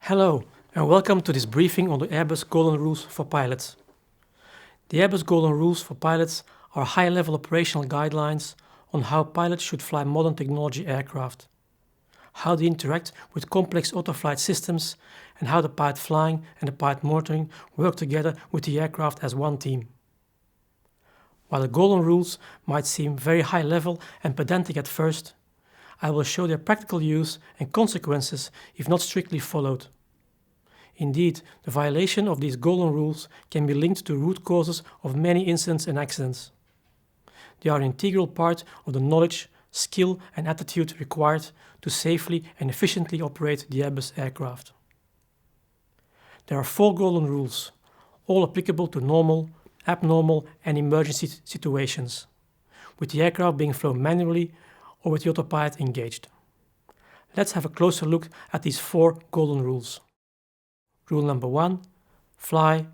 Hello and welcome to this briefing on the Airbus Golden Rules for Pilots. The Airbus Golden Rules for Pilots are high-level operational guidelines on how pilots should fly modern technology aircraft, how they interact with complex autoflight systems, and how the pilot flying and the pilot monitoring work together with the aircraft as one team. While the Golden Rules might seem very high-level and pedantic at first, I will show their practical use and consequences if not strictly followed. Indeed, the violation of these golden rules can be linked to root causes of many incidents and accidents. They are an integral part of the knowledge, skill and attitude required to safely and efficiently operate the Airbus aircraft. There are 4 golden rules, all applicable to normal, abnormal and emergency situations, with the aircraft being flown manually or with the autopilot engaged. Let's have a closer look at these 4 golden rules. Rule number 1, fly,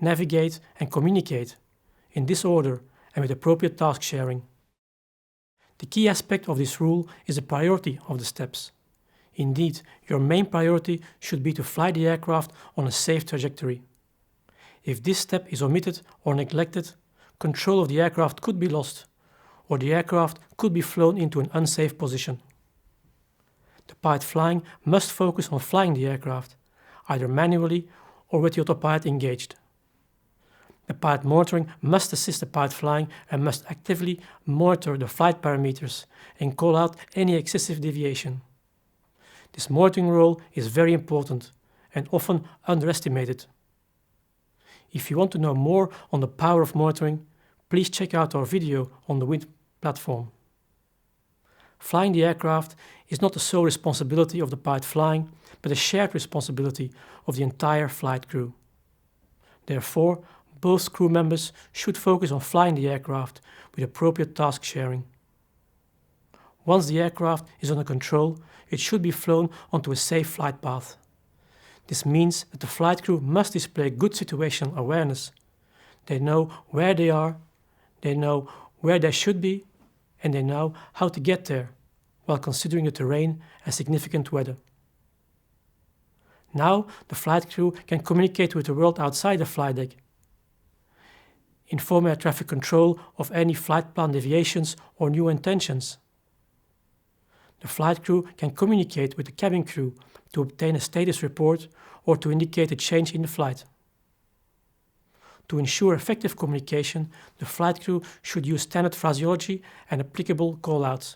navigate and communicate, in this order and with appropriate task sharing. The key aspect of this rule is the priority of the steps. Indeed, your main priority should be to fly the aircraft on a safe trajectory. If this step is omitted or neglected, control of the aircraft could be lost, or the aircraft could be flown into an unsafe position. The pilot flying must focus on flying the aircraft, either manually or with the autopilot engaged. The pilot monitoring must assist the pilot flying and must actively monitor the flight parameters and call out any excessive deviation. This monitoring role is very important and often underestimated. If you want to know more on the power of monitoring, please check out our video on the wind platform. Flying the aircraft is not the sole responsibility of the pilot flying, but a shared responsibility of the entire flight crew. Therefore, both crew members should focus on flying the aircraft with appropriate task sharing. Once the aircraft is under control, it should be flown onto a safe flight path. This means that the flight crew must display good situational awareness. They know where they are, they know where they should be, and they know how to get there, while considering the terrain and significant weather. Now, the flight crew can communicate with the world outside the flight deck, inform air traffic control of any flight plan deviations or new intentions. The flight crew can communicate with the cabin crew to obtain a status report or to indicate a change in the flight. To ensure effective communication, the flight crew should use standard phraseology and applicable callouts.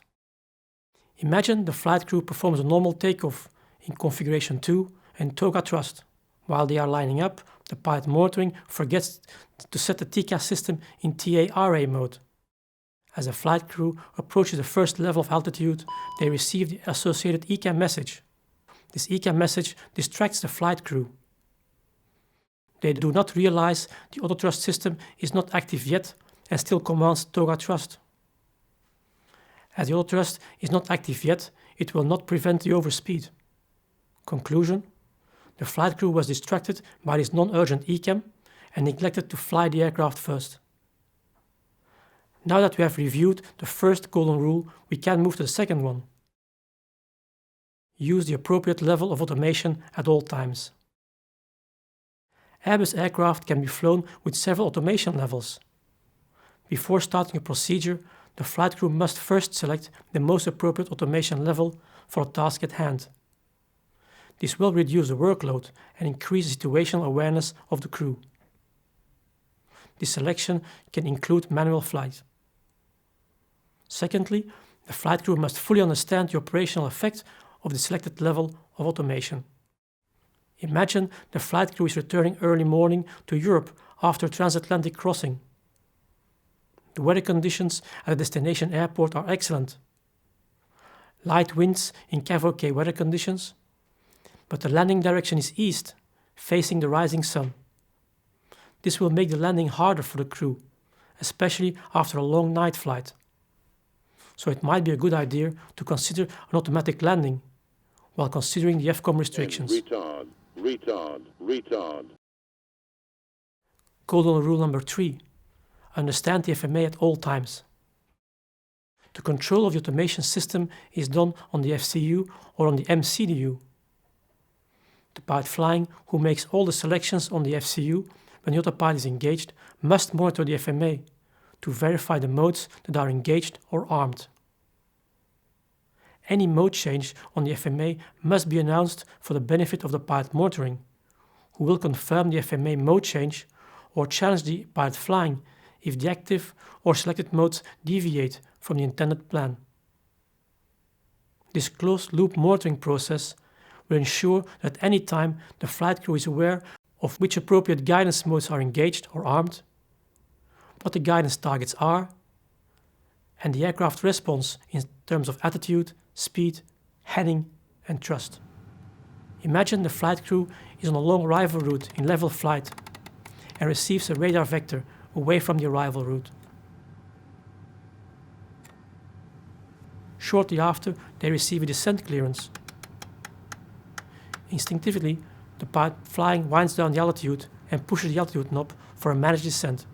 Imagine the flight crew performs a normal takeoff in configuration 2 and toga thrust. While they are lining up, the pilot monitoring forgets to set the TCAS system in TARA mode. As the flight crew approaches the first level of altitude, they receive the associated ECAM message. This ECAM message distracts the flight crew. They do not realize the autothrust system is not active yet and still commands toga thrust. As the autothrust is not active yet, it will not prevent the overspeed. Conclusion: the flight crew was distracted by this non-urgent ECAM and neglected to fly the aircraft first. Now that we have reviewed the first golden rule, we can move to the second one. Use the appropriate level of automation at all times. Airbus aircraft can be flown with several automation levels. Before starting a procedure, the flight crew must first select the most appropriate automation level for a task at hand. This will reduce the workload and increase the situational awareness of the crew. This selection can include manual flight. Secondly, the flight crew must fully understand the operational effect of the selected level of automation. Imagine the flight crew is returning early morning to Europe after a transatlantic crossing. The weather conditions at the destination airport are excellent. Light winds in CAVOK weather conditions, but the landing direction is east, facing the rising sun. This will make the landing harder for the crew, especially after a long night flight. So it might be a good idea to consider an automatic landing, while considering the FCOM restrictions. Retard. Golden rule number 3. Understand the FMA at all times. The control of the automation system is done on the FCU or on the MCDU. The pilot flying, who makes all the selections on the FCU when the autopilot is engaged, must monitor the FMA to verify the modes that are engaged or armed. Any mode change on the FMA must be announced for the benefit of the pilot monitoring, who will confirm the FMA mode change or challenge the pilot flying if the active or selected modes deviate from the intended plan. This closed-loop monitoring process will ensure that at any time the flight crew is aware of which appropriate guidance modes are engaged or armed, what the guidance targets are, and the aircraft response in terms of attitude, speed, heading, and thrust. Imagine the flight crew is on a long arrival route in level flight and receives a radar vector away from the arrival route. Shortly after, they receive a descent clearance. Instinctively, the pilot flying winds down the altitude and pushes the altitude knob for a managed descent.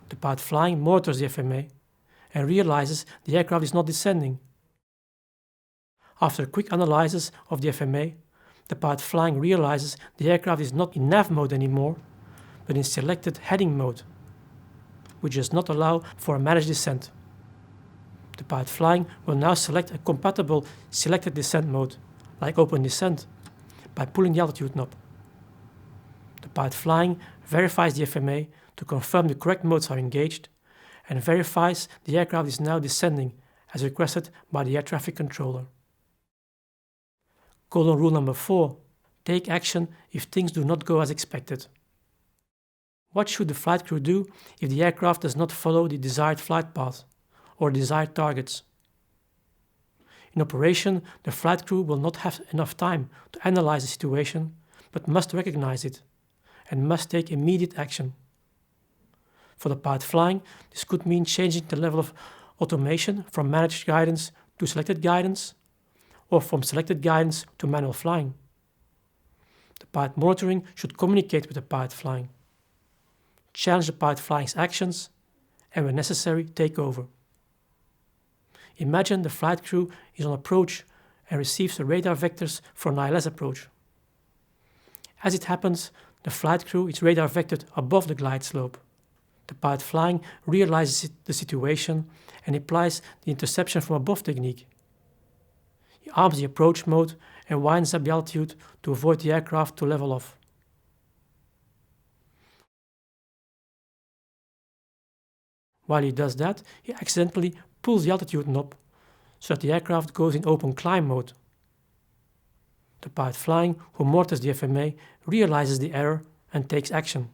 The pilot flying monitors the FMA and realizes the aircraft is not descending. After a quick analysis of the FMA, the pilot flying realizes the aircraft is not in nav mode anymore, but in selected heading mode, which does not allow for a managed descent. The pilot flying will now select a compatible selected descent mode, like open descent, by pulling the altitude knob. The pilot flying verifies the FMA to confirm the correct modes are engaged and verifies the aircraft is now descending as requested by the air traffic controller. Golden rule number 4. Take action if things do not go as expected. What should the flight crew do if the aircraft does not follow the desired flight path or desired targets? In operation, the flight crew will not have enough time to analyze the situation, but must recognize it and must take immediate action. For the pilot flying, this could mean changing the level of automation from managed guidance to selected guidance, or from selected guidance to manual flying. The pilot monitoring should communicate with the pilot flying, challenge the pilot flying's actions, and when necessary, take over. Imagine the flight crew is on approach and receives the radar vectors for an ILS approach. As it happens, the flight crew is radar vectored above the glide slope. The pilot flying realizes the situation and applies the interception from above technique. He arms the approach mode and winds up the altitude to avoid the aircraft to level off. While he does that, he accidentally pulls the altitude knob so that the aircraft goes in open climb mode. The pilot flying, who monitors the FMA, realizes the error and takes action.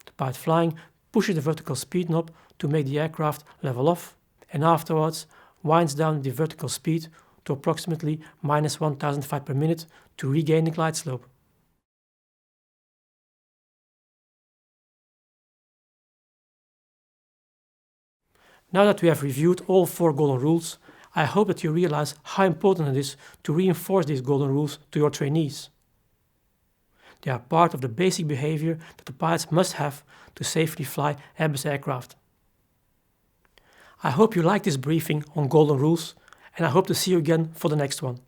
The pilot flying pushes the vertical speed knob to make the aircraft level off and afterwards winds down the vertical speed to approximately minus 1005 per minute to regain the glide slope. Now that we have reviewed all 4 golden rules, I hope that you realize how important it is to reinforce these golden rules to your trainees. They are part of the basic behavior that the pilots must have to safely fly Airbus aircraft. I hope you liked this briefing on golden rules, and I hope to see you again for the next one.